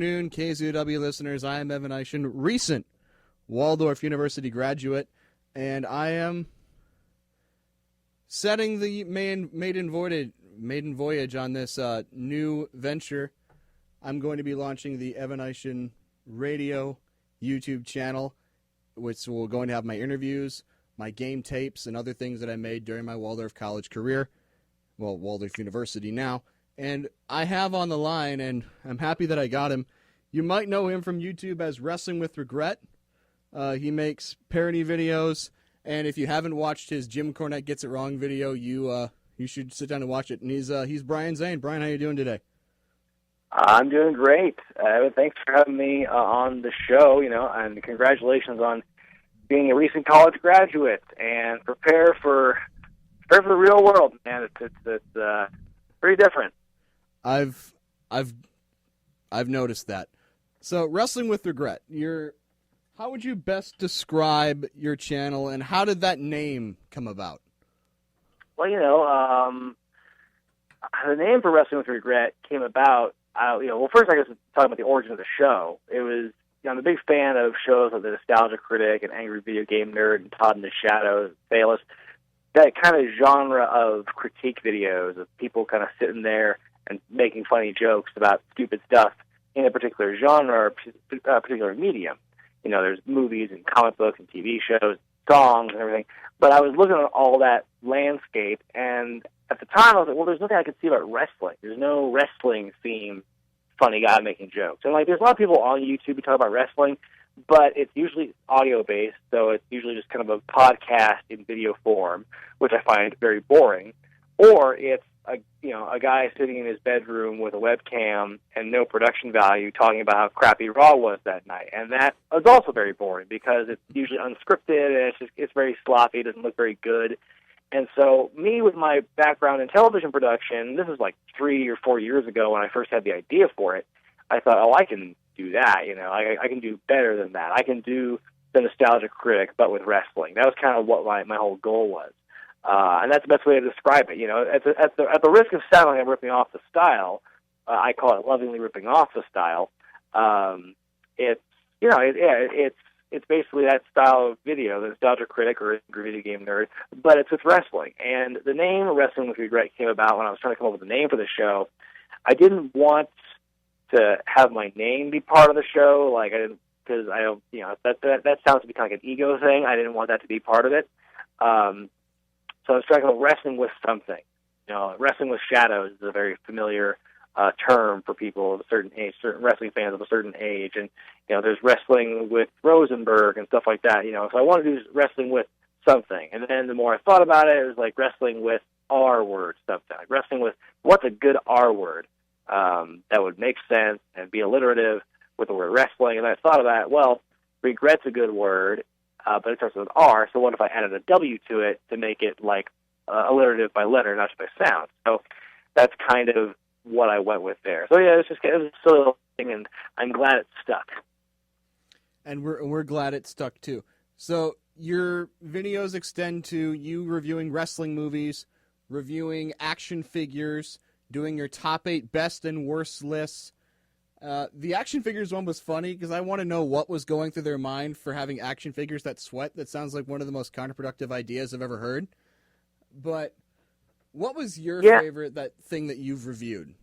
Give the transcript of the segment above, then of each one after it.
afternoon, KZOW listeners. I am Evan Eischen, recent Waldorf University graduate, and I am setting the maiden voyage on this new venture. I'm going to be launching the Evan Eischen Radio YouTube channel, which will going to have my interviews, my game tapes, and other things that I made during my Waldorf College career. Well, Waldorf University now. And I have on the line, and I'm happy that I got him. You might know him from YouTube as Wrestling With Wregret. He makes parody videos, and if you haven't watched his Jim Cornette Gets It Wrong video, you should sit down and watch it. And he's Brian Zane. Brian, how you doing today? I'm doing great. Thanks for having me on the show, and congratulations on being a recent college graduate. And prepare for the real world, man. It's pretty different. I've noticed that. So, Wrestling With Wregret, how would you best describe your channel, and how did that name come about? Well, the name for Wrestling With Wregret came about, first I guess talking about the origin of the show. It was, I'm a big fan of shows like The Nostalgia Critic and Angry Video Game Nerd and Todd in the Shadows, Bayless, that kind of genre of critique videos of people kind of sitting there and making funny jokes about stupid stuff in a particular genre or a particular medium. There's movies and comic books and TV shows, songs and everything. But I was looking at all that landscape, and at the time I was like, well, there's nothing I could see about wrestling. There's no wrestling-themed funny guy making jokes. And, there's a lot of people on YouTube who talk about wrestling, but it's usually audio-based, so it's usually just kind of a podcast in video form, which I find very boring. Or it's a guy sitting in his bedroom with a webcam and no production value talking about how crappy Raw was that night. And that is also very boring because it's usually unscripted and it's very sloppy, it doesn't look very good. And so me with my background in television production, this is like 3 or 4 years ago when I first had the idea for it, I thought, I can do that, I can do better than that. I can do The Nostalgia Critic, but with wrestling. That was kind of what my whole goal was. And that's the best way to describe it. At the risk of sounding like I'm ripping off the style, I call it lovingly ripping off the style. It's basically that style of video, the Nostalgia Critic or Angry Video Game Nerd, but it's with wrestling. And the name Wrestling With Wregret came about when I was trying to come up with a name for the show. I didn't want to have my name be part of the show, because that sounds to be kind of like an ego thing. I didn't want that to be part of it. So I was trying to go wrestling with something. Wrestling with shadows is a very familiar term for people of a certain age, certain wrestling fans of a certain age. And, there's wrestling with Rosenberg and stuff like that. So I wanted to do wrestling with something. And then the more I thought about it, it was like wrestling with R word something. Like wrestling with what's a good R word that would make sense and be alliterative with the word wrestling. And I thought of that, regret's a good word. But it starts with an R, so what if I added a W to it to make it like alliterative by letter, not just by sound? So that's kind of what I went with there. So yeah, it was a silly little thing, and I'm glad it stuck. And we're glad it stuck too. So your videos extend to you reviewing wrestling movies, reviewing action figures, doing your top 8 best and worst lists. The action figures one was funny because I want to know what was going through their mind for having action figures that sweat. That sounds like one of the most counterproductive ideas I've ever heard. But what was your favorite thing that you've reviewed?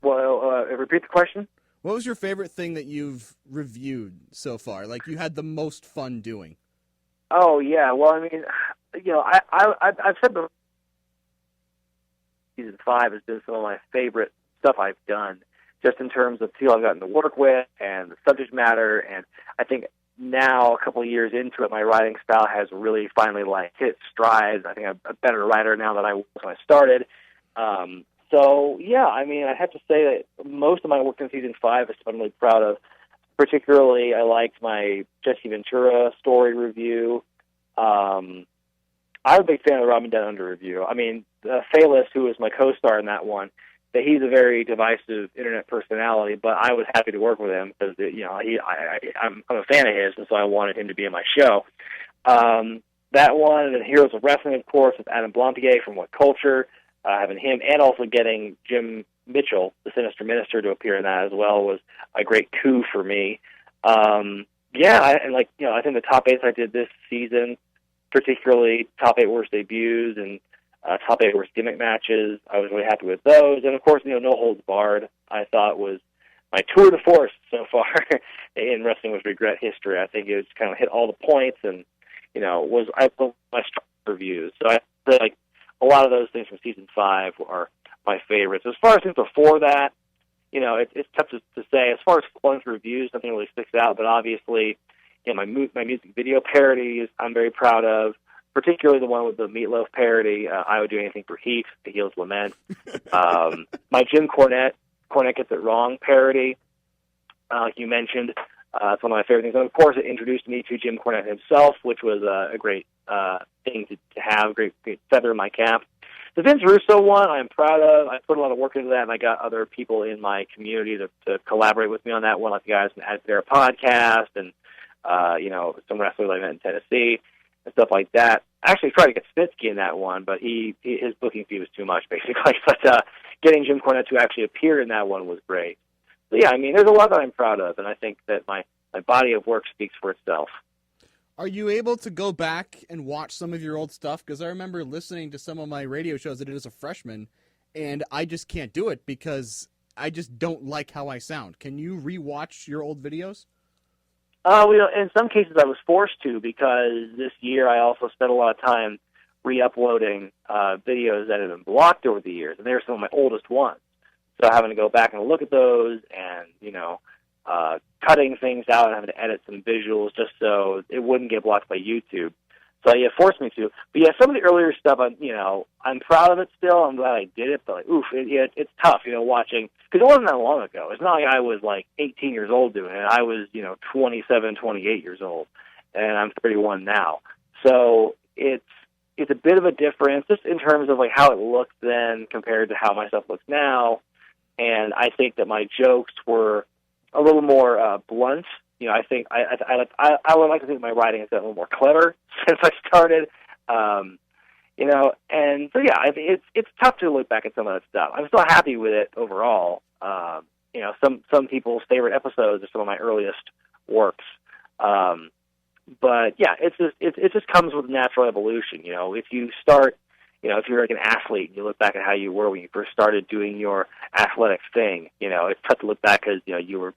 Well, repeat the question. What was your favorite thing that you've reviewed so far? Like you had the most fun doing? Oh yeah, well I mean, I've said before, season 5 has been some of my favorite stuff I've done. Just in terms of people I've gotten to work with and the subject matter, and I think now, a couple of years into it, my writing style has really finally hit strides. I think I'm a better writer now than I was when I started. So yeah, I mean, I have to say that most of my work in season 5 is I'm really proud of. Particularly, I liked my Jesse Ventura story review. I'm a big fan of the Robin Down Under review. I mean, Bayless, who was my co-star in that one, that he's a very divisive internet personality, but I was happy to work with him because I'm a fan of his, and so I wanted him to be in my show. That one, and Heroes of Wrestling, of course, with Adam Blampier from What Culture, having him, and also getting Jim Mitchell, the Sinister Minister, to appear in that as well was a great coup for me. I think the top 8s I did this season, particularly top 8 worst debuts and top 8 worst gimmick matches, I was really happy with those. And of course, No Holds Barred, I thought was my tour de force so far in Wrestling With Wregret history. I think it was kind of hit all the points and, I put my strong reviews. So I feel like a lot of those things from season 5 are my favorites. As far as things before that, it's tough to say. As far as going through reviews, nothing really sticks out. But obviously, my music video parodies, I'm very proud of. Particularly the one with the Meatloaf parody. I Would Do Anything for Heat, The Heels Lament. My Jim Cornette Gets It Wrong parody, like you mentioned. It's one of my favorite things. And of course, it introduced me to Jim Cornette himself, which was a great thing to have, great feather in my cap. The Vince Russo one, I'm proud of. I put a lot of work into that, and I got other people in my community to collaborate with me on that one, like the guys from Add Their Podcast and, some wrestlers I met in Tennessee and stuff like that. I actually tried to get Snitsky in that one, but his booking fee was too much, basically. But getting Jim Cornette to actually appear in that one was great. So, yeah, there's a lot that I'm proud of, and I think that my body of work speaks for itself. Are you able to go back and watch some of your old stuff? Because I remember listening to some of my radio shows I did as a freshman, and I just can't do it because I just don't like how I sound. Can you rewatch your old videos? In some cases I was forced to, because this year I also spent a lot of time re-uploading videos that had been blocked over the years, and they were some of my oldest ones. So having to go back and look at those and, cutting things out and having to edit some visuals just so it wouldn't get blocked by YouTube. So, yeah, it forced me to. But, yeah, some of the earlier stuff, I'm proud of it still. I'm glad I did it. But, it's tough, watching. Because it wasn't that long ago. It's not like I was, 18 years old doing it. I was, 27, 28 years old. And I'm 31 now. So it's a bit of a difference just in terms of, how it looked then compared to how my stuff looks now. And I think that my jokes were a little more blunt. I think I would like to think my writing has gotten a little more clever since I started. And so yeah, I think it's tough to look back at some of that stuff. I'm still happy with it overall. Some people's favorite episodes are some of my earliest works. But yeah, it just comes with natural evolution. If you start, if you're like an athlete and you look back at how you were when you first started doing your athletic thing, it's tough to look back because, you were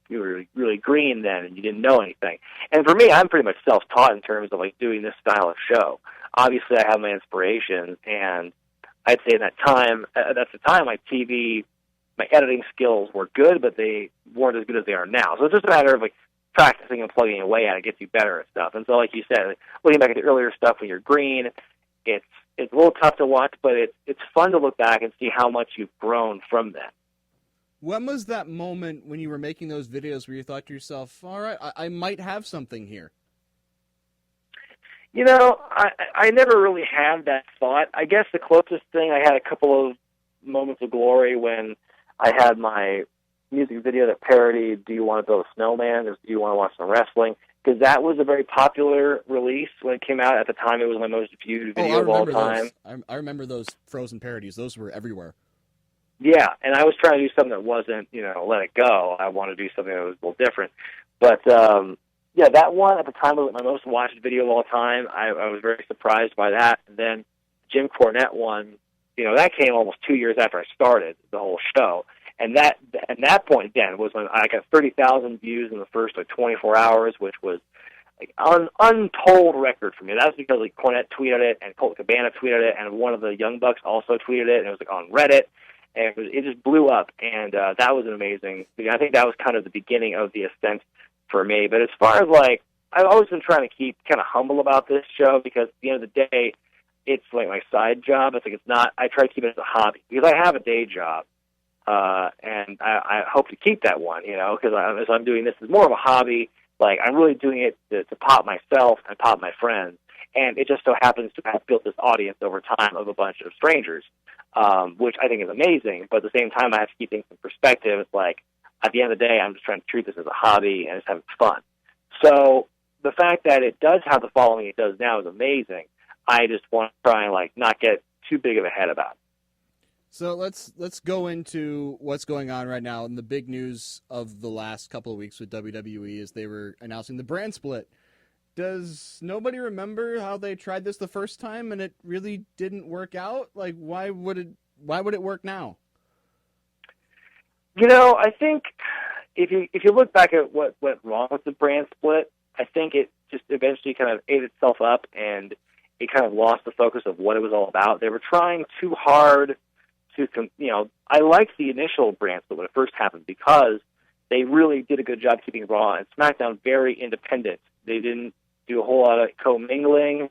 really green then and you didn't know anything. And for me, I'm pretty much self-taught in terms of doing this style of show. Obviously, I have my inspirations, and I'd say that's the time my editing skills were good, but they weren't as good as they are now. So it's just a matter of practicing and plugging away at it gets you better at stuff. And so, like you said, looking back at the earlier stuff when you're green, it's a little tough to watch, but it's fun to look back and see how much you've grown from that. When was that moment when you were making those videos where you thought to yourself, all right, I might have something here? I never really had that thought. I guess the closest thing, I had a couple of moments of glory when I had my music video that parodied Do You Want to Build a Snowman? Or Do You Want to Watch Some Wrestling? Because that was a very popular release when it came out. At the time, it was my most viewed video of all time. I remember those Frozen parodies. Those were everywhere. Yeah, and I was trying to do something that wasn't, let it go. I wanted to do something that was a little different. But, yeah, that one at the time was my most watched video of all time. I was very surprised by that. And then Jim Cornette one, that came almost 2 years after I started the whole show. And that point then was when I got 30,000 views in the first 24 hours, which was an untold record for me. That was because Cornette tweeted it and Colt Cabana tweeted it, and one of the Young Bucks also tweeted it, and it was on Reddit, and it just blew up. And that was an amazing. I think that was kind of the beginning of the ascent for me. But as far as I've always been trying to keep kind of humble about this show, because at the end of the day, it's my side job. It's not. I try to keep it as a hobby because I have a day job. And I hope to keep that one, because as I'm doing this as more of a hobby, I'm really doing it to pop myself and pop my friends. And it just so happens to have built this audience over time of a bunch of strangers, which I think is amazing. But at the same time, I have to keep things in perspective. It's at the end of the day, I'm just trying to treat this as a hobby and just having fun. So the fact that it does have the following it does now is amazing. I just want to try and not get too big of a head about it. So let's go into what's going on right now. And the big news of the last couple of weeks with WWE is they were announcing the brand split. Does nobody remember how they tried this the first time and it really didn't work out? Like, why would it work now? I think if you look back at what went wrong with the brand split, I think it just eventually kind of ate itself up and it kind of lost the focus of what it was all about. They were trying too hard to, I liked the initial brand split when it first happened because they really did a good job keeping Raw and SmackDown very independent. They didn't do a whole lot of commingling.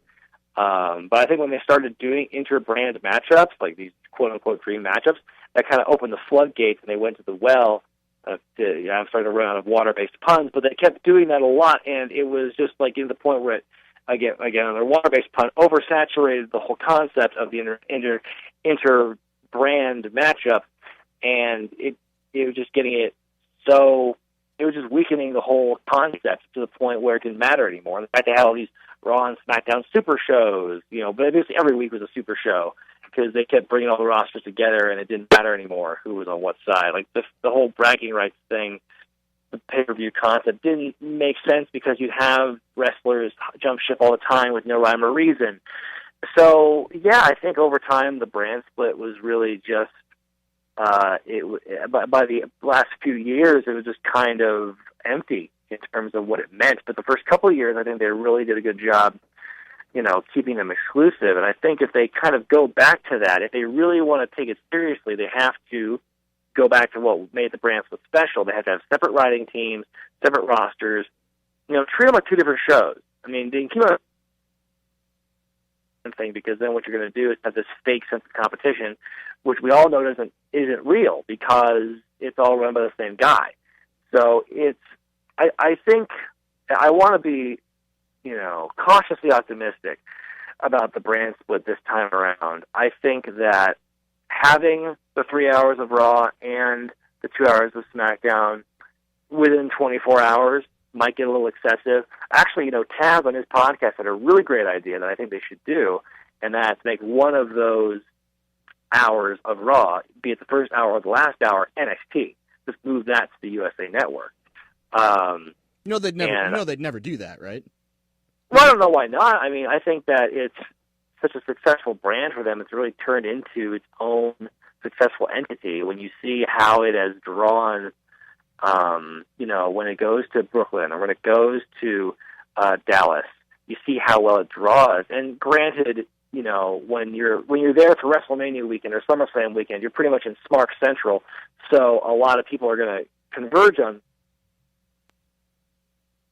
But I think when they started doing inter-brand matchups, like these quote-unquote dream matchups, that kind of opened the floodgates and they went to the well. I'm starting to run out of water-based puns, but they kept doing that a lot, and it was just like getting to the point where it, again, another water-based pun, oversaturated the whole concept of the inter-brand matchup, and it was just getting it so, it was just weakening the whole concept to the point where it didn't matter anymore. And the fact they had all these Raw and SmackDown super shows, but basically every week was a super show because they kept bringing all the rosters together and it didn't matter anymore who was on what side. Like the whole bragging rights thing, the pay-per-view concept didn't make sense because you'd have wrestlers jump ship all the time with no rhyme or reason. So, yeah, I think over time the brand split was really just, by the last few years, it was just kind of empty in terms of what it meant. But the first couple of years, I think they really did a good job, keeping them exclusive. And I think if they kind of go back to that, if they really want to take it seriously, they have to go back to what made the brand split special. They have to have separate writing teams, separate rosters, treat them like two different shows. I mean, they can keep on thing because then what you're going to do is have this fake sense of competition, which we all know isn't real because it's all run by the same guy. So I think I want to be, cautiously optimistic about the brand split this time around. I think that having the 3 hours of Raw and the 2 hours of SmackDown within 24 hours might get a little excessive. Actually, Taz on his podcast had a really great idea that I think they should do, and that's make one of those hours of Raw, be it the first hour or the last hour, NXT. Just move that to the USA Network. They'd never do that, right? Well, I don't know why not. I mean, I think that it's such a successful brand for them. It's really turned into its own successful entity. When you see how it has drawn, when it goes to Brooklyn or when it goes to Dallas, you see how well it draws. And granted, when you're there for WrestleMania weekend or SummerSlam weekend, you're pretty much in Smark Central, so a lot of people are going to converge on.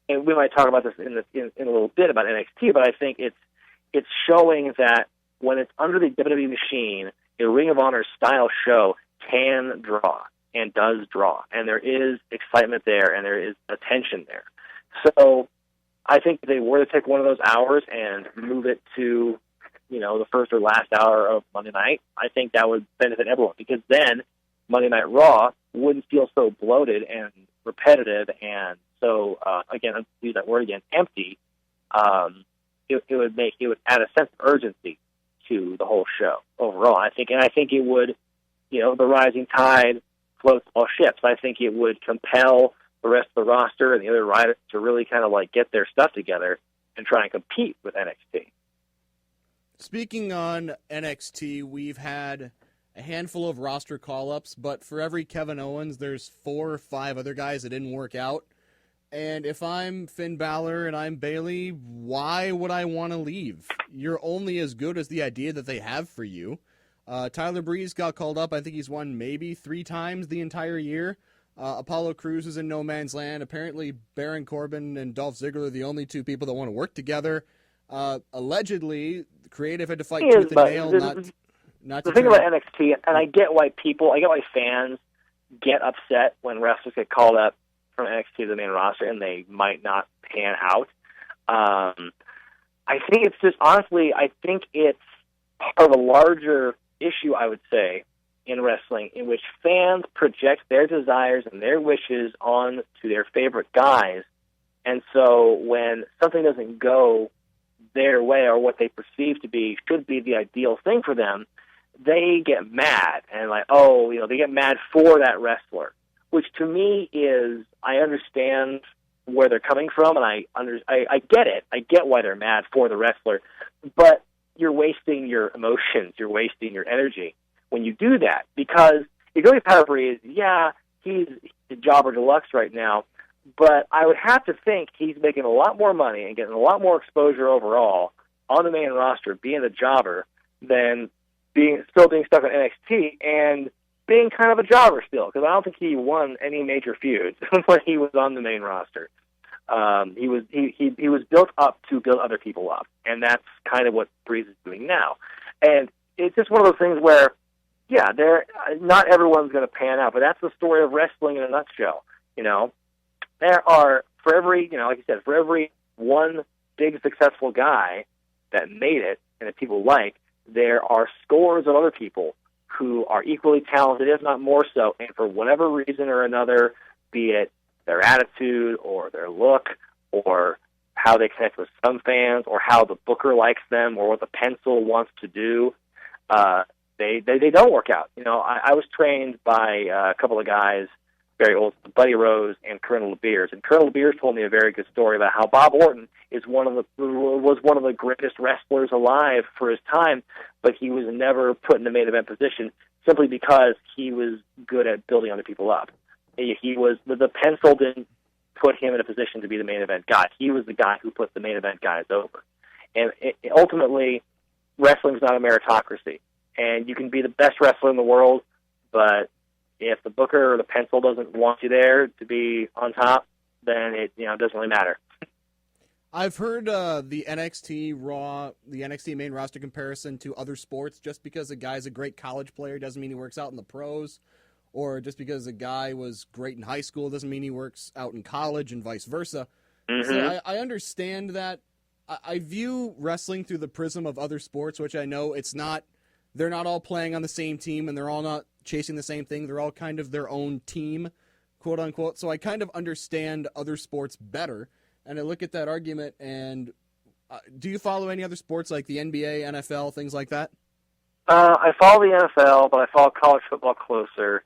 And we might talk about this in a little bit about NXT, but I think it's showing that when it's under the WWE machine, a Ring of Honor style show can draw and does draw, and there is excitement there and there is attention there. So I think if they were to take one of those hours and move it to the first or last hour of Monday night, I think that would benefit everyone because then Monday Night Raw wouldn't feel so bloated and repetitive and so, again, I'll use that word again, empty. It would add a sense of urgency to the whole show overall. I think it would, the rising tide floats all ships. I think it would compel the rest of the roster and the other writers to really kind of get their stuff together and try and compete with NXT. Speaking on NXT, we've had a handful of roster call-ups, but for every Kevin Owens, there's 4 or 5 other guys that didn't work out. And if I'm Finn Balor and I'm Bayley, why would I want to leave? You're only as good as the idea that they have for you. Tyler Breeze got called up. I think he's won maybe 3 times the entire year. Apollo Crews is in no man's land. Apparently, Baron Corbin and Dolph Ziggler are the only 2 people that want to work together. Allegedly, Creative had to fight tooth and nail not to the thing about NXT, and I get why fans get upset when wrestlers get called up from NXT to the main roster and they might not pan out. I think it's just, honestly, it's part of a larger issue, I would say, in wrestling, in which fans project their desires and their wishes on to their favorite guys. And so when something doesn't go their way or what they perceive to be, should be the ideal thing for them, they get mad and like, oh, they get mad for that wrestler, which to me is, I understand where they're coming from, and I get it. I get why they're mad for the wrestler, but you're wasting your emotions, you're wasting your energy when you do that, because if Joey Pedigree is, he's a jobber deluxe right now, but I would have to think he's making a lot more money and getting a lot more exposure overall on the main roster, being a jobber, than still being stuck on NXT and being kind of a jobber still, because I don't think he won any major feuds when he was on the main roster. He was built up to build other people up, and that's kind of what Breeze is doing now. And it's just one of those things where, not everyone's going to pan out, but that's the story of wrestling in a nutshell. There are, for every, like you said, for every one big successful guy that made it and that people like, there are scores of other people who are equally talented, if not more so, and for whatever reason or another, be it their attitude or their look or how they connect with some fans or how the booker likes them or what the pencil wants to do, they don't work out. I was trained by a couple of guys, very old, Buddy Rose and Colonel LeBeers. And Colonel LeBeers told me a very good story about how Bob Orton was one of the greatest wrestlers alive for his time, but he was never put in the main event position simply because he was good at building other people up. He was the pencil didn't put him in a position to be the main event guy. He was the guy who put the main event guys over. And ultimately, wrestling's not a meritocracy. And you can be the best wrestler in the world, but if the booker or the pencil doesn't want you there to be on top, then it doesn't really matter. I've heard the NXT main roster comparison to other sports. Just because a guy's a great college player doesn't mean he works out in the pros, or just because a guy was great in high school doesn't mean he works out in college, and vice versa. Mm-hmm. So I understand that. I view wrestling through the prism of other sports, which I know they're not all playing on the same team, and they're all not chasing the same thing. They're all kind of their own team, quote unquote. So I kind of understand other sports better. And I look at that argument, and do you follow any other sports like the NBA, NFL, things like that? I follow the NFL, but I follow college football closer.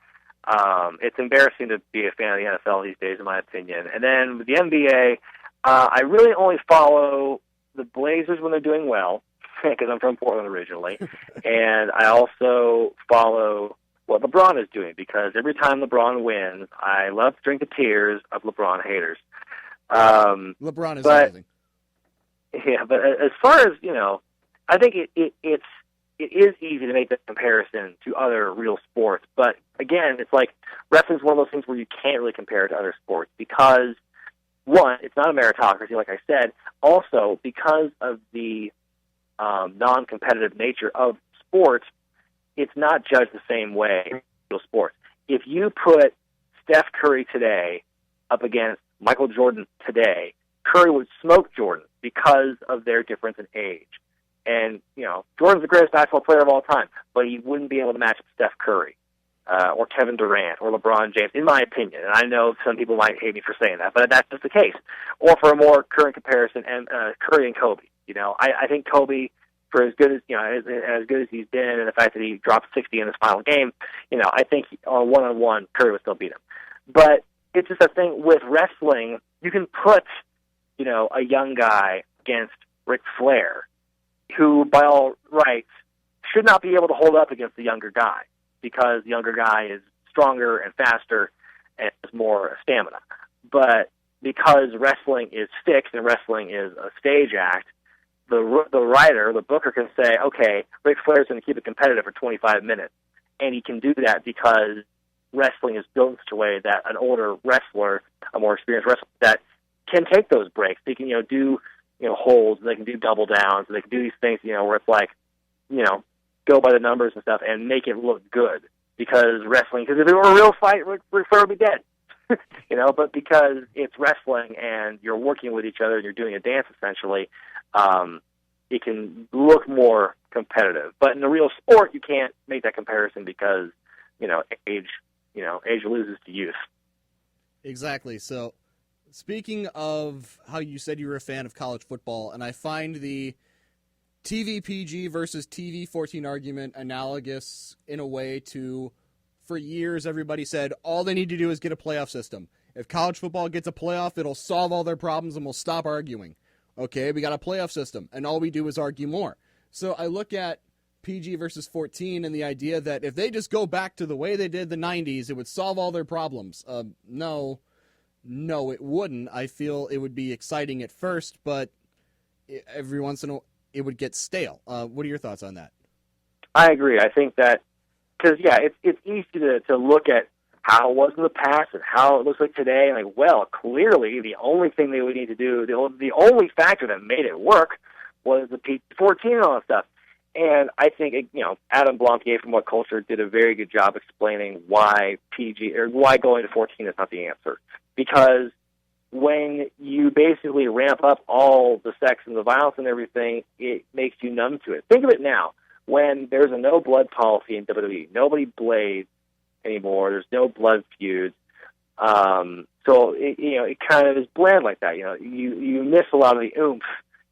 It's embarrassing to be a fan of the NFL these days, in my opinion. And then with the NBA, I really only follow the Blazers when they're doing well, because I'm from Portland originally. And I also follow what LeBron is doing, because every time LeBron wins, I love to drink the tears of LeBron haters. LeBron is amazing. Yeah, but as far as, I think it is easy to make that comparison to other real sports. But again, it's like wrestling is one of those things where you can't really compare it to other sports because, one, it's not a meritocracy, like I said. Also, because of the non-competitive nature of sports, it's not judged the same way in real sports. If you put Steph Curry today up against Michael Jordan today, Curry would smoke Jordan because of their difference in age. And, Jordan's the greatest basketball player of all time, but he wouldn't be able to match Steph Curry or Kevin Durant or LeBron James, in my opinion. And I know some people might hate me for saying that, but that's just the case. Or for a more current comparison, and Curry and Kobe. I think Kobe, for as good as as good as he's been, and the fact that he dropped 60 in his final game, I think on one-on-one, Curry would still beat him. But it's just a thing with wrestling. You can put, a young guy against Ric Flair, who, by all rights, should not be able to hold up against the younger guy, because the younger guy is stronger and faster and has more stamina. But because wrestling is fixed and wrestling is a stage act, the writer, the booker, can say, okay, Ric Flair's going to keep it competitive for 25 minutes. And he can do that because wrestling is built in such a way that an older wrestler, a more experienced wrestler, that can take those breaks. They can, do, holds, they can do double downs, they can do these things, where it's like, go by the numbers and stuff and make it look good. Because wrestling, because if it were a real fight, Ric Flair would be dead. But because it's wrestling and you're working with each other and you're doing a dance essentially, it can look more competitive. But in a real sport, you can't make that comparison because, age loses to youth. Exactly. So, speaking of how you said you were a fan of college football, and I find TV PG versus TV 14 argument analogous in a way to, for years everybody said all they need to do is get a playoff system. If college football gets a playoff, it'll solve all their problems and we'll stop arguing. Okay, we got a playoff system, and all we do is argue more. So I look at PG versus 14 and the idea that if they just go back to the way they did the 90s, it would solve all their problems. No, it wouldn't. I feel it would be exciting at first, but every once in a while, it would get stale. What are your thoughts on that? I agree. I think that, because, it's easy to look at how it was in the past and how it looks like today. And clearly the only thing they would need to do, the only factor that made it work was the PG-14 and all that stuff. And I think, Adam Blompier from What Culture did a very good job explaining why why going to 14 is not the answer. Because when you basically ramp up all the sex and the violence and everything, it makes you numb to it. Think of it now. When there's a no blood policy in WWE, nobody blades anymore. There's no blood feuds. So it kind of is bland like that. You miss a lot of the oomph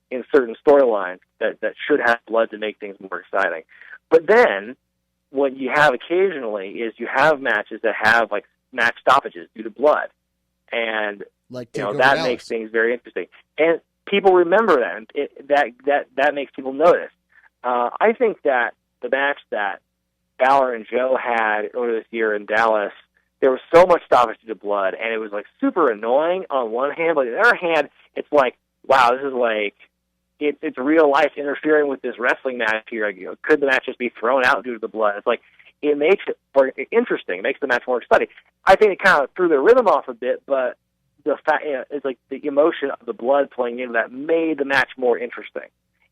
in certain storylines that should have blood to make things more exciting. But then what you have occasionally is you have matches that have match stoppages due to blood, and that makes things very interesting. And people remember that, and that makes people notice. I think that the match that Balor and Joe had earlier this year in Dallas, there was so much stoppage due to blood, and it was super annoying on one hand, but on the other hand, it's wow, this is it's real life interfering with this wrestling match here. Could the match just be thrown out due to the blood? It's it makes it more interesting. It makes the match more exciting. I think it kind of threw the rhythm off a bit, but the fact it's the emotion of the blood playing into that made the match more interesting,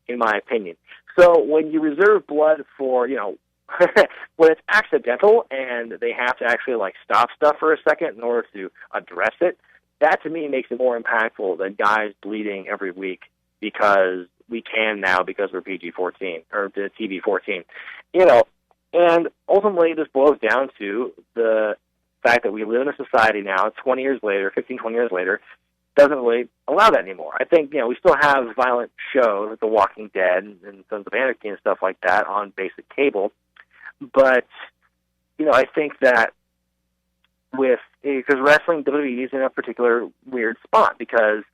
in my opinion. So when you reserve blood for when it's accidental and they have to actually stop stuff for a second in order to address it, that to me makes it more impactful than guys bleeding every week because we can now because we're PG-14 or the TV-14. And ultimately this boils down to the fact that we live in a society now, 20 years later, 15, 20 years later, doesn't really allow that anymore. I think, we still have violent shows like The Walking Dead and Sons of Anarchy and stuff like that on basic cable. But, I think that because wrestling, WWE is in a particular weird spot because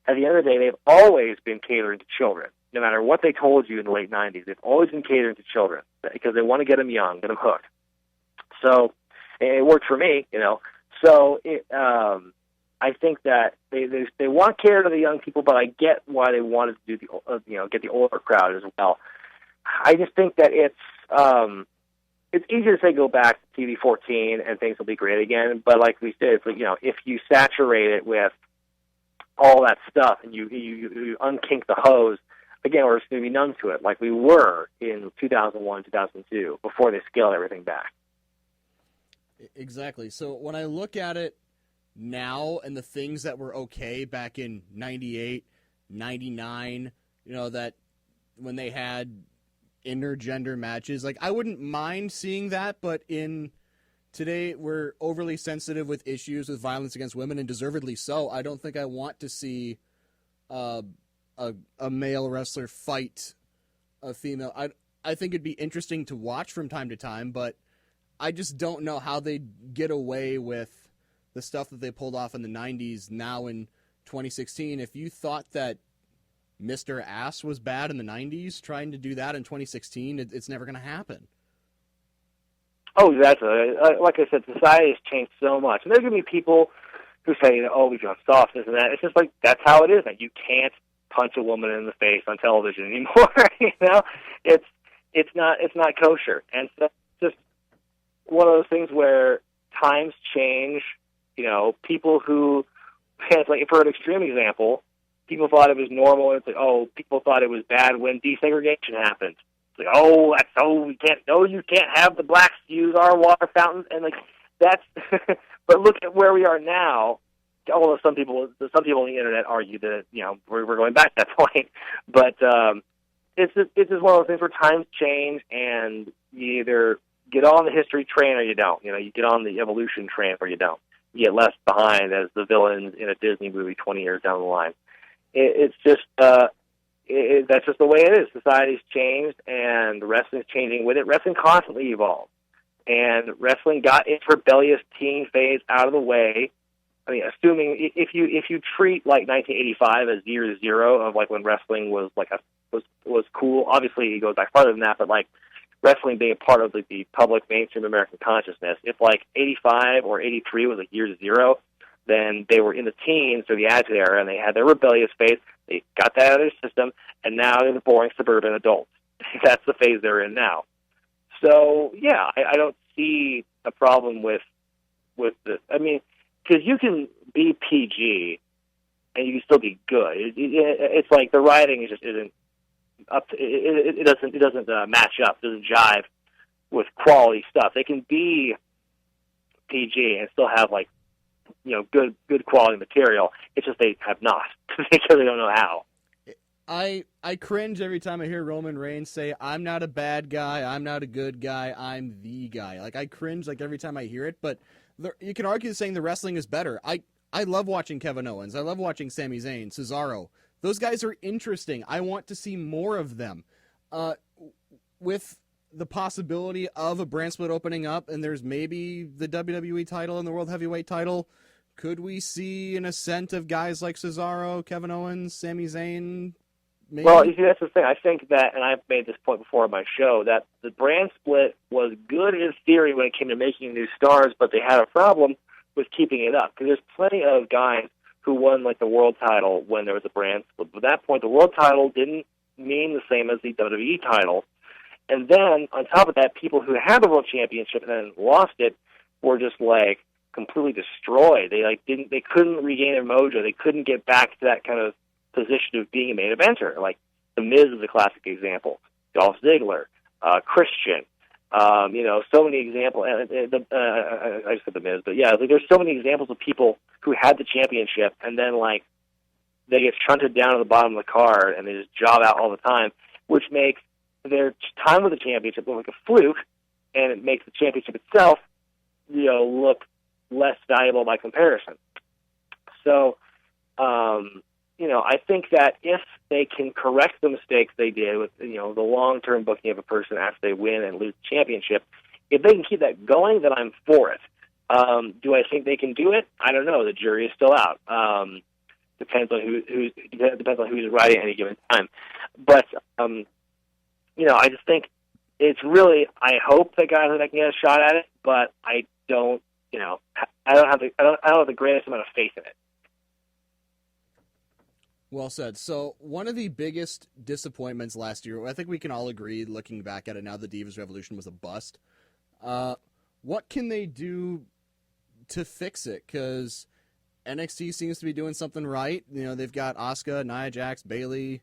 at the end of the day, they've always been catering to children. No matter what they told you in the late 90s, they've always been catering to children because they want to get them young, get them hooked. So it worked for me, So I think that they want to cater to the young people, but I get why they wanted to do get the older crowd as well. I just think that it's easy to say go back to TV-14 and things will be great again, but like we said, it's if you saturate it with all that stuff and you unkink the hose, again, we're just going to be numb to it like we were in 2001, 2002, before they scaled everything back. Exactly. So when I look at it now and the things that were okay back in 98, 99, that when they had intergender matches, I wouldn't mind seeing that, but in today we're overly sensitive with issues with violence against women, and deservedly so. I don't think I want to see a male wrestler fight a female. I think it'd be interesting to watch from time to time, but I just don't know how they get away with the stuff that they pulled off in the 90s now in 2016. If you thought that Mr. Ass was bad in the 90s, trying to do that in 2016, it's never going to happen. Oh, exactly. Like I said, society has changed so much. And there's going to be people who say, we've gone soft, this and that. It's just that's how it is. You can't punch a woman in the face on television anymore. It's not kosher. And so it's just one of those things where times change. People who, for an extreme example, people thought it was normal. And it's people thought it was bad when desegregation happened. It's you can't have the blacks use our water fountains, and that's. But look at where we are now. Although some people on the internet argue that we're going back to that point, but it's just one of those things where times change, and you either get on the history train or you don't. You get on the evolution train or you don't. You get left behind as the villains in a Disney movie 20 years down the line. It's just that's just the way it is. Society's changed, and wrestling's changing with it. Wrestling constantly evolves, and wrestling got its rebellious teen phase out of the way. I mean, assuming if you treat like 1985 as year zero of like when wrestling was like was cool. Obviously, it goes back farther than that, but like wrestling being a part of the public mainstream American consciousness. If like 85 or 83 was like year zero, then they were in the teens or the Attitude Era, and they had their rebellious phase. They got that out of their system, and now they're the boring suburban adults. That's the phase they're in now. So yeah, I don't see a problem with this. I mean, because you can be PG and you can still be good. It's like the writing just isn't up. It doesn't match up. It doesn't jive with quality stuff. They can be PG and still have like good quality material. It's just they have not because they don't know how. I cringe every time I hear Roman Reigns say, "I'm not a bad guy. I'm not a good guy. I'm the guy." Like I cringe like every time I hear it. But you can argue saying the wrestling is better. I love watching Kevin Owens. I love watching Sami Zayn, Cesaro. Those guys are interesting. I want to see more of them. With the possibility of a brand split opening up, and there's maybe the WWE title and the World Heavyweight title, could we see an ascent of guys like Cesaro, Kevin Owens, Sami Zayn? Maybe? Well, you see, that's the thing. I think that, and I've made this point before on my show, that the brand split was good in theory when it came to making new stars, but they had a problem with keeping it up. Because there's plenty of guys who won like the world title when there was a brand split. But at that point, the world title didn't mean the same as the WWE title. And then, on top of that, people who had the world championship and then lost it were just like completely destroyed. They couldn't regain their mojo. They couldn't get back to that kind of position of being a main eventer. Like The Miz is a classic example. Dolph Ziggler, Christian, so many examples. I just said The Miz, but yeah, like, there's so many examples of people who had the championship and then like they get shunted down to the bottom of the card and they just job out all the time, which makes their time with the championship look like a fluke, and it makes the championship itself, look less valuable by comparison. So, I think that if they can correct the mistakes they did with, the long-term booking of a person after they win and lose the championship, if they can keep that going, then I'm for it. Do I think they can do it? I don't know. The jury is still out. Depends on who's writing at any given time. But, I just think it's really, I hope that guys can get a shot at it, but I don't, I don't have the greatest amount of faith in it. Well said. So one of the biggest disappointments last year, I think we can all agree, looking back at it now, the Divas Revolution was a bust. What can they do to fix it? Because NXT seems to be doing something right. They've got Asuka, Nia Jax, Bayley,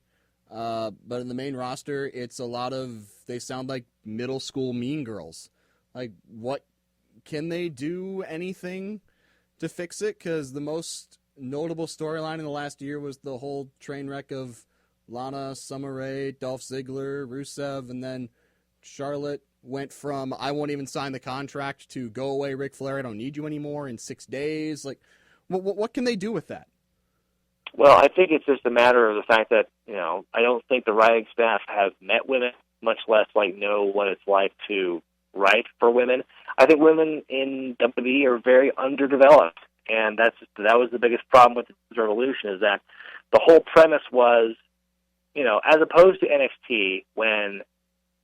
but in the main roster, it's a lot of, they sound like middle school mean girls. Like, what can they do anything to fix it? Because the most notable storyline in the last year was the whole train wreck of Lana, Summer Rae, Dolph Ziggler, Rusev, and then Charlotte went from I won't even sign the contract to go away, Ric Flair, I don't need you anymore in 6 days. Like, what can they do with that? Well, I think it's just a matter of the fact that, I don't think the writing staff have met women, much less know what it's like to write for women. I think women in WWE are very underdeveloped. And that was the biggest problem with the Revolution, is that the whole premise was, as opposed to NXT, when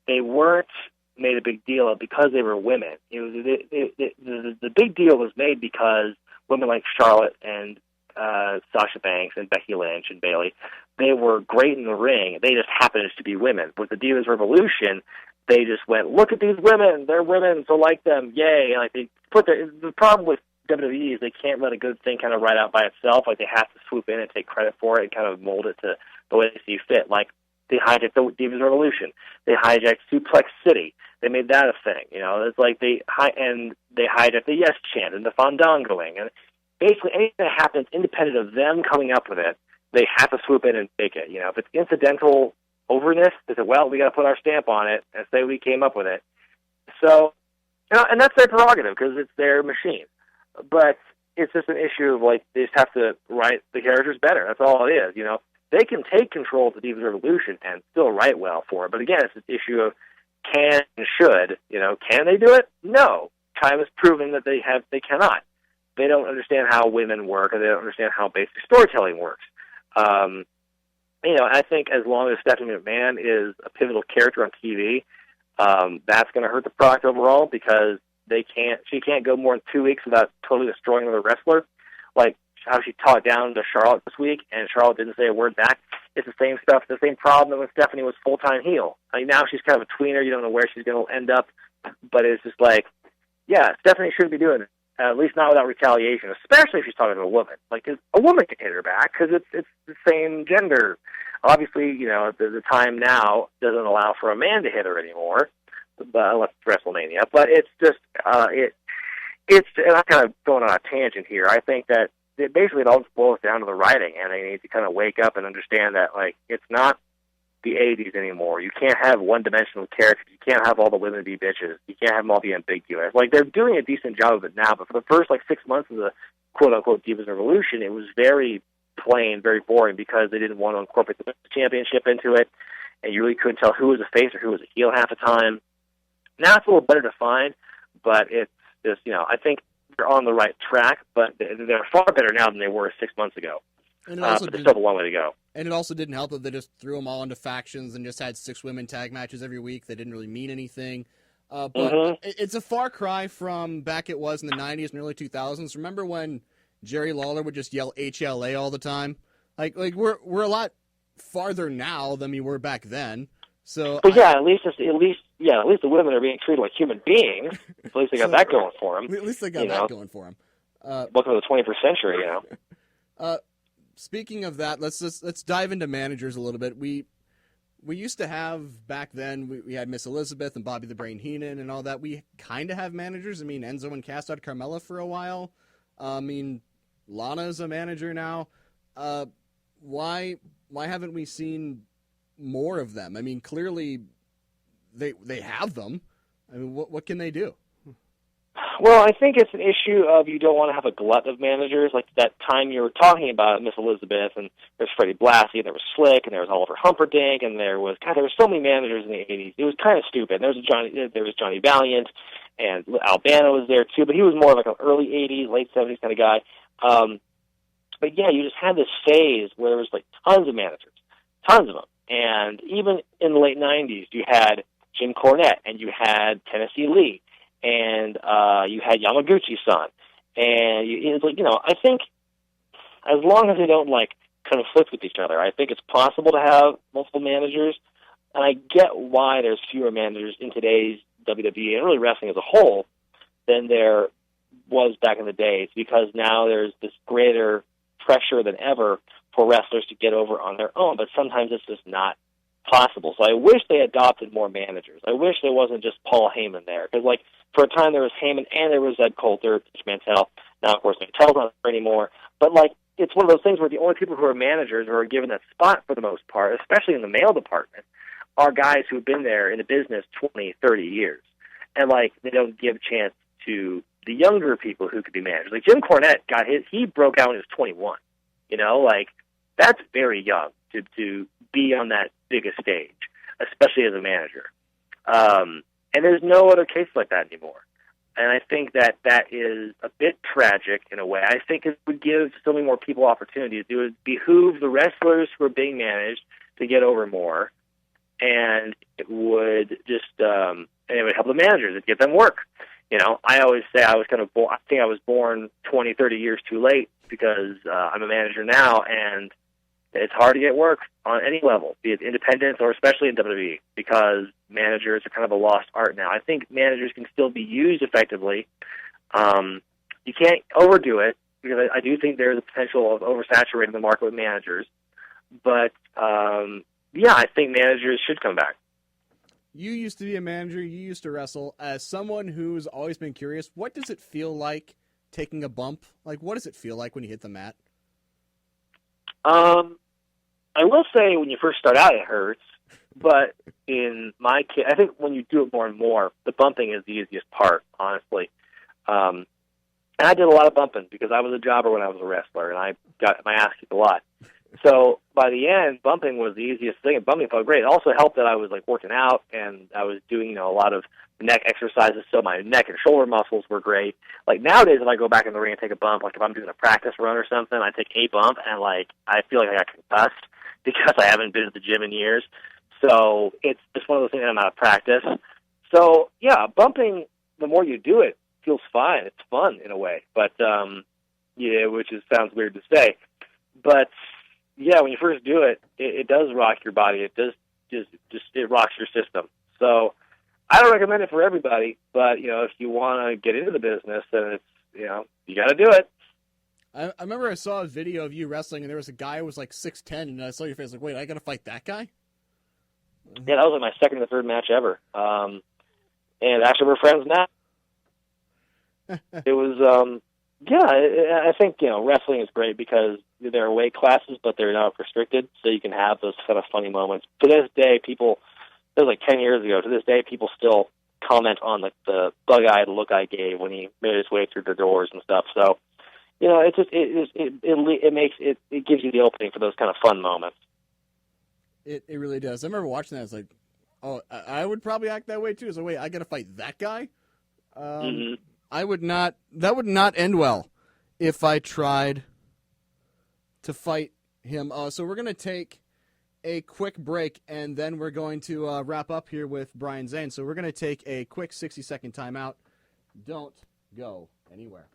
they weren't made a big deal of because they were women. The big deal was made because women like Charlotte and Sasha Banks and Becky Lynch and Bayley, they were great in the ring. They just happened to be women. With the Divas Revolution, they just went, look at these women. They're women, so like them. Yay. And they put the problem with WWE is they can't let a good thing kind of ride out by itself. Like, they have to swoop in and take credit for it and kind of mold it to the way they see fit. Like, they hijacked the Divas Revolution. They hijacked Suplex City. They made that a thing. It's like they hijacked the Yes Chant and the Fandangoing. And basically anything that happens independent of them coming up with it, they have to swoop in and take it. If it's incidental overness, they say, well, we got to put our stamp on it and say we came up with it. So, and that's their prerogative because it's their machine. But it's just an issue of, they just have to write the characters better. That's all it is, they can take control of the Divas Revolution and still write well for it. But again, it's an issue of can and should. Can they do it? No. Time has proven that they cannot. They don't understand how women work, and they don't understand how basic storytelling works. I think as long as Stephanie McMahon is a pivotal character on TV, that's going to hurt the product overall because she can't go more than 2 weeks without totally destroying another wrestler. Like how she talked down to Charlotte this week, and Charlotte didn't say a word back. It's the same stuff, the same problem when Stephanie was full-time heel. I mean, now she's kind of a tweener. You don't know where she's going to end up, but it's just like, yeah, Stephanie shouldn't be doing it. At least not without retaliation, especially if she's talking to a woman. Like, a woman can hit her back because it's the same gender. Obviously, the time now doesn't allow for a man to hit her anymore, unless it's WrestleMania. But it's just, and I'm kind of going on a tangent here. I think that basically it all just boils down to the writing, and they need to kind of wake up and understand that, like, it's not the 80s anymore. You can't have one-dimensional characters. You can't have all the women be bitches. You can't have them all be ambiguous. Like, they're doing a decent job of it now, but for the first, 6 months of the quote-unquote Divas Revolution, it was very plain, very boring because they didn't want to incorporate the championship into it, and you really couldn't tell who was a face or who was a heel half the time. Now it's a little better defined, but it's just, I think they're on the right track, but they're far better now than they were 6 months ago. And but there's still a long way to go. And it also didn't help that they just threw them all into factions and just had 6 women tag matches every week. They didn't really mean anything. But it's a far cry from back it was in the 90s and early 2000s. Remember when Jerry Lawler would just yell HLA all the time? Like we're a lot farther now than we were back then. So, but at least the women are being treated like human beings. At least they got that going for them. At least they got that going for them. Welcome to the 21st century, Speaking of that, let's dive into managers a little bit. We used to have back then. We had Miss Elizabeth and Bobby the Brain Heenan and all that. We kind of have managers. I mean, Enzo and Cass had Carmella for a while. I mean, Lana's a manager now. Why haven't we seen more of them? I mean, clearly they have them. I mean, what can they do? Well, I think it's an issue of you don't want to have a glut of managers. Like that time you were talking about Miss Elizabeth, and there's Freddie Blassie, and there was Slick, and there was Oliver Humperdinck, and there were so many managers in the 80s. It was kind of stupid. There was Johnny Valiant, and Albano was there too, but he was more like an early 80s, late 70s kind of guy. But yeah, you just had this phase where there was like tons of managers, tons of them. And even in the late 90s, you had Jim Cornette, and you had Tennessee Lee, and you had Yamaguchi-san. And it's like, I think as long as they don't conflict with each other, I think it's possible to have multiple managers. And I get why there's fewer managers in today's WWE and really wrestling as a whole than there was back in the day. It's because now there's this greater pressure than ever for wrestlers to get over on their own, but sometimes it's just not possible. So I wish they adopted more managers. I wish there wasn't just Paul Heyman there, because for a time there was Heyman and there was Ed Coulter, Mantell. Now of course Mantell's not there anymore. But it's one of those things where the only people who are managers or are given that spot for the most part, especially in the male department, are guys who've been there in the business 20, 30 years, and they don't give a chance to the younger people who could be managers. Like Jim Cornette he broke out when he was 21. That's very young to be on that biggest stage, especially as a manager. And there's no other case like that anymore. And I think that is a bit tragic in a way. I think it would give so many more people opportunities. It would behoove the wrestlers who are being managed to get over more, and it would just and it would help the managers to get them work. I always say I think I was born 20, 30 years too late because I'm a manager now, and it's hard to get work on any level, be it independent or especially in WWE, because managers are kind of a lost art now. I think managers can still be used effectively. You can't overdo it, because I do think there's a potential of oversaturating the market with managers. But, I think managers should come back. You used to be a manager. You used to wrestle. As someone who's always been curious, what does it feel like taking a bump? What does it feel like when you hit the mat? I will say when you first start out, it hurts. But in my case, I think when you do it more and more, the bumping is the easiest part, honestly. And I did a lot of bumping because I was a jobber when I was a wrestler, and I got my ass kicked a lot. So by the end, bumping was the easiest thing, and bumping felt great. It also helped that I was like working out, and I was doing a lot of neck exercises, so my neck and shoulder muscles were great. Like nowadays, if I go back in the ring and take a bump, like if I'm doing a practice run or something, I take a bump, and like I feel like I got concussed because I haven't been to the gym in years. So it's just one of those things that I'm out of practice. So yeah, bumping, the more you do it, feels fine. It's fun in a way, but yeah, which sounds weird to say, but yeah, when you first do it, it does rock your body. It does just it rocks your system. So I don't recommend it for everybody, but if you want to get into the business, then it's you got to do it. I remember I saw a video of you wrestling, and there was a guy who was like 6'10", and I saw your face like, wait, I got to fight that guy? Yeah, that was like my second or third match ever. And actually, we're friends now. It was, I think, wrestling is great because there are weight classes, but they're not restricted, so you can have those kind of funny moments. To this day, it was like 10 years ago, to this day, people still comment on the bug-eyed look I gave when he made his way through the doors and stuff. So, it gives you the opening for those kind of fun moments. It really does. I remember watching that. I was like, oh, I would probably act that way too. So wait, I got to fight that guy? I would not. That would not end well if I tried to fight him. So we're going to take a quick break, and then we're going to wrap up here with Brian Zane. So we're going to take a quick 60-second timeout. Don't go anywhere.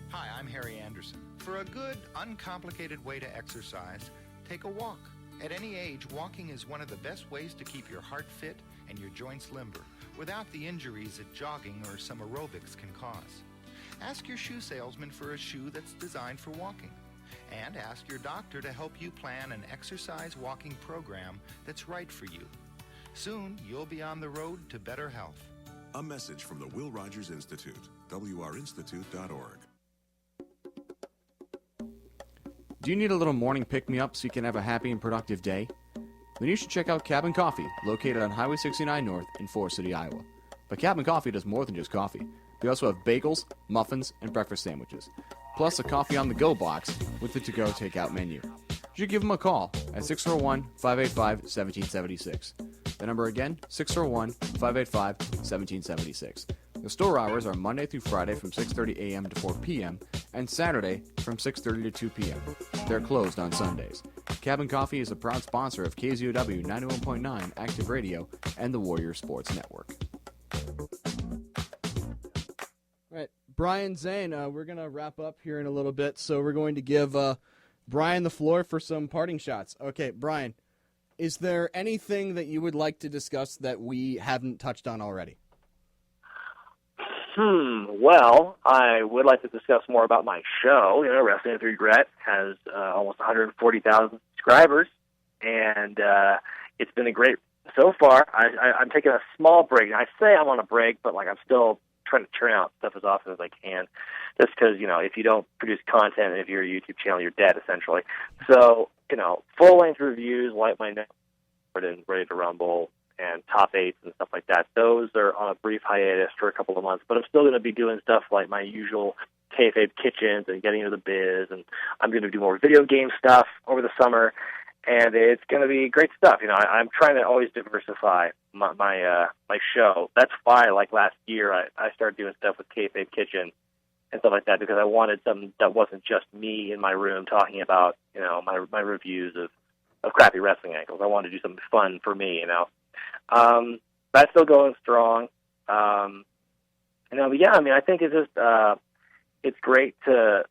Hi, I'm Harry Anderson. For a good, uncomplicated way to exercise, take a walk. At any age, walking is one of the best ways to keep your heart fit and your joints limber, without the injuries that jogging or some aerobics can cause. Ask your shoe salesman for a shoe that's designed for walking. And ask your doctor to help you plan an exercise walking program that's right for you. Soon, you'll be on the road to better health. A message from the Will Rogers Institute, wrinstitute.org. Do you need a little morning pick-me-up so you can have a happy and productive day? Then you should check out Cabin Coffee, located on Highway 69 North in Forest City, Iowa. But Cabin Coffee does more than just coffee. They also have bagels, muffins, and breakfast sandwiches, plus a coffee on the go box with the to-go takeout menu. You should give them a call at 641-585-1776. The number again, 641-585-1776. The store hours are Monday through Friday from 6:30 a.m. to 4 p.m. and Saturday from 6:30 to 2 p.m. They're closed on Sundays. Cabin Coffee is a proud sponsor of KZOW 91.9 Active Radio and the Warrior Sports Network. All right, Brian Zane, we're going to wrap up here in a little bit, so we're going to give Brian the floor for some parting shots. Okay, Brian, is there anything that you would like to discuss that we haven't touched on already? Well, I would like to discuss more about my show. Wrestling With Wregret has almost 140,000 subscribers, and it's been a great so far. I'm taking a small break. I say I'm on a break, but I'm still trying to churn out stuff as often as I can, just because if you don't produce content, if you're a YouTube channel, you're dead essentially. So full-length reviews like my next and Ready to Rumble and top eights and stuff like that. Those are on a brief hiatus for a couple of months, but I'm still going to be doing stuff like my usual kayfabe kitchens and getting into the biz, and I'm going to do more video game stuff over the summer, and it's going to be great stuff. I'm trying to always diversify my show. That's why, last year, I started doing stuff with kayfabe kitchen and stuff like that, because I wanted something that wasn't just me in my room talking about my reviews of crappy wrestling angles. I wanted to do something fun for me. That's still going strong. But yeah, I think it's just, it's great the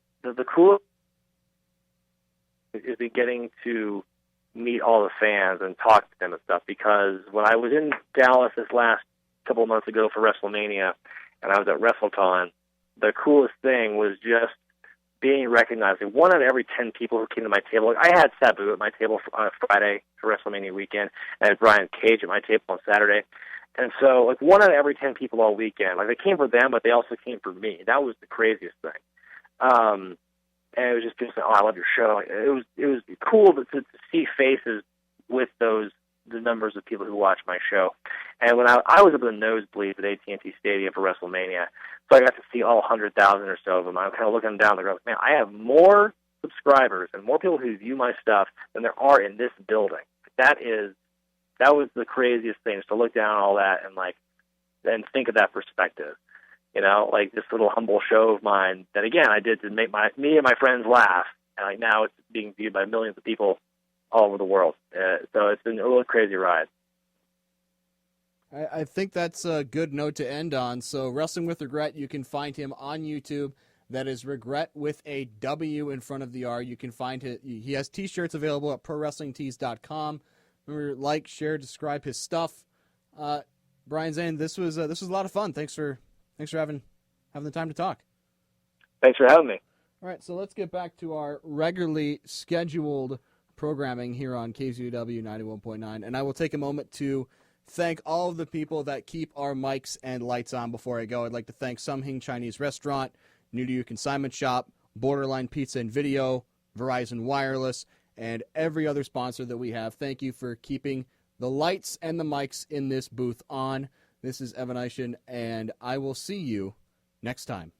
cool is getting to meet all the fans and talk to them and stuff, because when I was in Dallas this last couple of months ago for WrestleMania, and I was at WrestleCon, the coolest thing was just being recognized. And 1 out of every 10 people who came to my table, I had Sabu at my table on Friday for WrestleMania weekend, and I had Brian Cage at my table on Saturday. And so, 1 out of every 10 people all weekend, they came for them, but they also came for me. That was the craziest thing. And it was just oh, I love your show. It was cool to see faces with the numbers of people who watch my show. And when I was up in the nosebleeds at AT&T Stadium for WrestleMania, so I got to see all 100,000 or so of them. I'm kind of looking down the road, man, I have more subscribers and more people who view my stuff than there are in this building. That was the craziest thing, is to look down all that and think of that perspective. Like this little humble show of mine that, again, I did to make me and my friends laugh. And now it's being viewed by millions of people all over the world. So it's been a little crazy ride. I think that's a good note to end on. So Wrestling With Wregret, you can find him on YouTube. That is Wregret with a W in front of the R. You can find it. He has T-shirts available at ProWrestlingTees.com. Remember, like, share, describe his stuff. Brian Zane, this was a lot of fun. Thanks for having the time to talk. Thanks for having me. All right, so let's get back to our regularly scheduled programming here on KZUW 91.9, and I will take a moment to thank all of the people that keep our mics and lights on before I go. I'd like to thank Sumhing Chinese Restaurant, New to You Consignment Shop, Borderline Pizza and Video, Verizon Wireless, and every other sponsor that we have. Thank you for keeping the lights and the mics in this booth on. This is Evan Eischen, and I will see you next time.